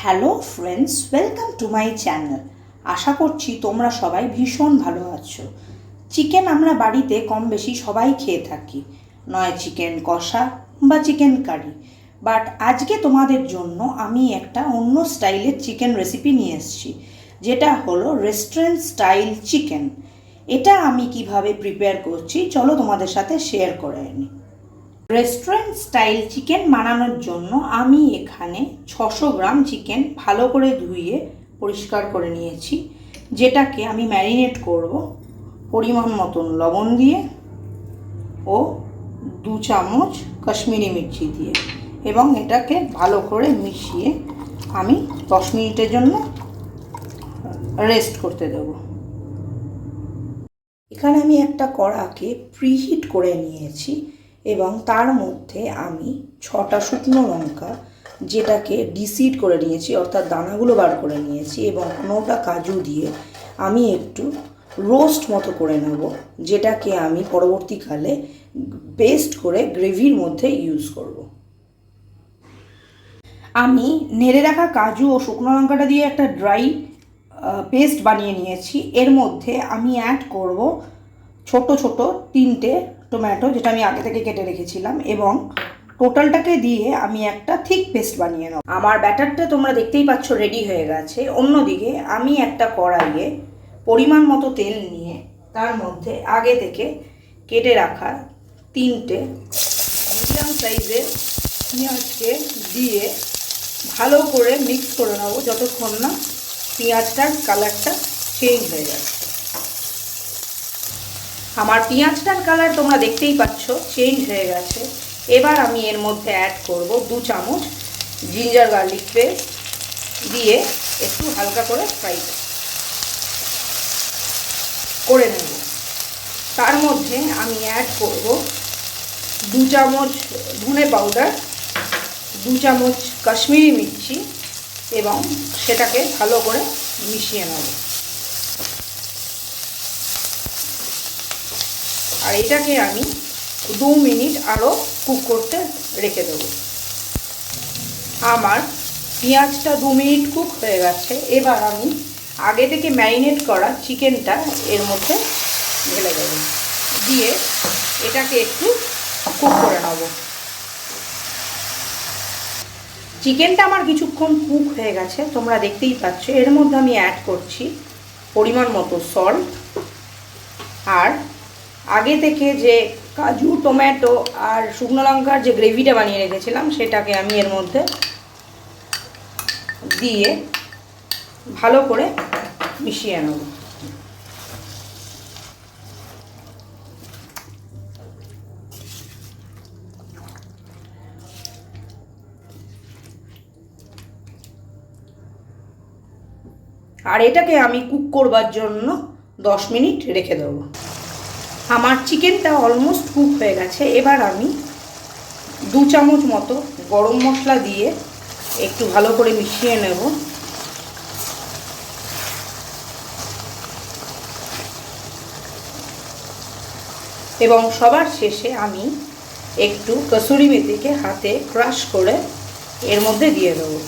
Hello friends, welcome to my channel. আশা করছি তোমরা সবাই ভীষণ ভালো আছো। চিকেন আমরা বাড়িতে কম বেশি সবাই খেয়ে থাকি, নয় চিকেন কষা বা চিকেন কারি। বাট আজকে তোমাদের জন্য আমি একটা অন্য স্টাইলের চিকেন রেসিপি নিয়ে এসেছি, যেটা হলো রেস্টুরেন্ট স্টাইল চিকেন। এটা আমি কিভাবে প্রিপেয়ার করছি চলো তোমাদের সাথে শেয়ার করে নিই। রেস্টুরেন্ট স্টাইল চিকেন বানানোর জন্য আমি এখানে 600 গ্রাম চিকেন ভালো করে ধুয়ে পরিষ্কার করে নিয়েছি, যেটাকে আমি ম্যারিনেট করব পরিমাণ মতন লবণ দিয়ে ও 2 চামচ কাশ্মীরি মির্চি দিয়ে, এবং এটাকে ভালো করে মিশিয়ে আমি 10 মিনিটের জন্য রেস্ট করতে দেব। এখানে আমি একটা কড়াকে প্রিহিট করে নিয়েছি এবং তার মধ্যে আমি 6টা শুকনো লঙ্কা, যেটাকে ডিসিড করে নিয়েছি অর্থাৎ দানাগুলো বার করে নিয়েছি, এবং 9টা কাজু দিয়ে আমি একটু রোস্ট মতো করে নেব, যেটাকে আমি পরবর্তীকালে পেস্ট করে গ্রেভির মধ্যে ইউজ করব। আমি নেড়ে রাখা কাজু ও শুকনো লঙ্কাটা দিয়ে একটা ড্রাই পেস্ট বানিয়ে নিয়েছি। এর মধ্যে আমি অ্যাড করব ছোট ছোট 3টে টমেটো, যেটা আমি আগে থেকে কেটে রেখেছিলাম, এবং টোটালটাকে দিয়ে আমি একটা থিক পেস্ট বানিয়ে নেব। আমার ব্যাটারটা তোমরা দেখতেই পাচ্ছ রেডি হয়ে গেছে। অন্যদিকে আমি একটা কড়াইয়ে পরিমাণ মতো তেল নিয়ে তার মধ্যে আগে থেকে কেটে রাখা 3টে মিডিয়াম সাইজের পেঁয়াজকে দিয়ে ভালো করে মিক্স করে নেব যতক্ষণ না পেঁয়াজটার কালারটা চেঞ্জ হয়ে যাচ্ছে। আমার পেঁয়াজটার কালার তোমরা দেখতেই পাচ্ছ চেঞ্জ হয়ে গেছে। এবার আমি এর মধ্যে অ্যাড করব 2 চামচ জিঞ্জার গার্লিক পেস্ট দিয়ে একটু হালকা করে ফ্রাই করে নেব। তার মধ্যে আমি অ্যাড করব 2 চামচ ধনে পাউডার, 2 চামচ কাশ্মীরি মির্চি, এবং সেটাকে ভালো করে মিশিয়ে নেব। আর এটাকে আমি 2 মিনিট আরও কুক করতে রেখে দেব। আমার পেঁয়াজটা 2 মিনিট কুক হয়ে গেছে। এবার আমি আগে থেকে ম্যারিনেট করা চিকেনটা এর মধ্যে ঢেলে দেব, দিয়ে এটাকে একটু কুক করে নেব। চিকেনটা আমার কিছুক্ষণ কুক হয়ে গেছে, তোমরা দেখতেই পাচ্ছ। এর মধ্যে আমি অ্যাড করছি পরিমাণ মতো সল্ট, আর আগে থেকে যে কাজু, টমেটো আর শুকনো লঙ্কার যে গ্রেভিটা বানিয়ে রেখেছিলাম সেটাকে আমি এর মধ্যে দিয়ে ভালো করে মিশিয়ে নেব। আর এটাকে আমি কুক করবার জন্য 10 মিনিট রেখে দেবো। আমার চিকেনটা অলমোস্ট কুক হয়ে গেছে। এবার আমি 2 চামচ মতো গরম মশলা দিয়ে একটু ভালো করে মিশিয়ে নেব। এবং সবার শেষে আমি একটু কসুরি মেথিকে হাতে ক্রাশ করে এর মধ্যে দিয়ে দেবো।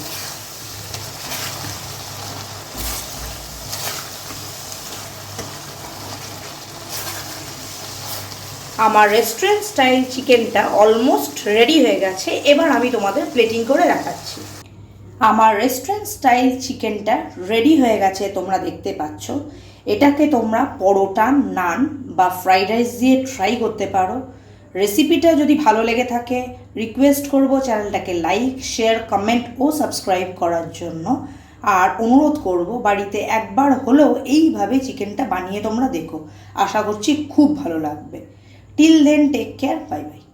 আমার রেস্টুরেন্ট স্টাইল চিকেনটা অলমোস্ট রেডি হয়ে গেছে। এবার আমি তোমাদের প্লেটিং করে দেখাচ্ছি। আমার রেস্টুরেন্ট স্টাইল চিকেনটা রেডি হয়ে গেছে, তোমরা দেখতে পাচ্ছ। এটাকে তোমরা পরোটা, নান বা ফ্রাইড রাইস দিয়ে ট্রাই করতে পারো। রেসিপিটা যদি ভালো লেগে থাকে রিকোয়েস্ট করব চ্যানেলটাকে লাইক, শেয়ার, কমেন্ট ও সাবস্ক্রাইব করার জন্য। আর অনুরোধ করব বাড়িতে একবার হলেও এইভাবে চিকেনটা বানিয়ে তোমরা দেখো। আশা করছি খুব ভালো লাগবে। Till then, take care. Bye bye.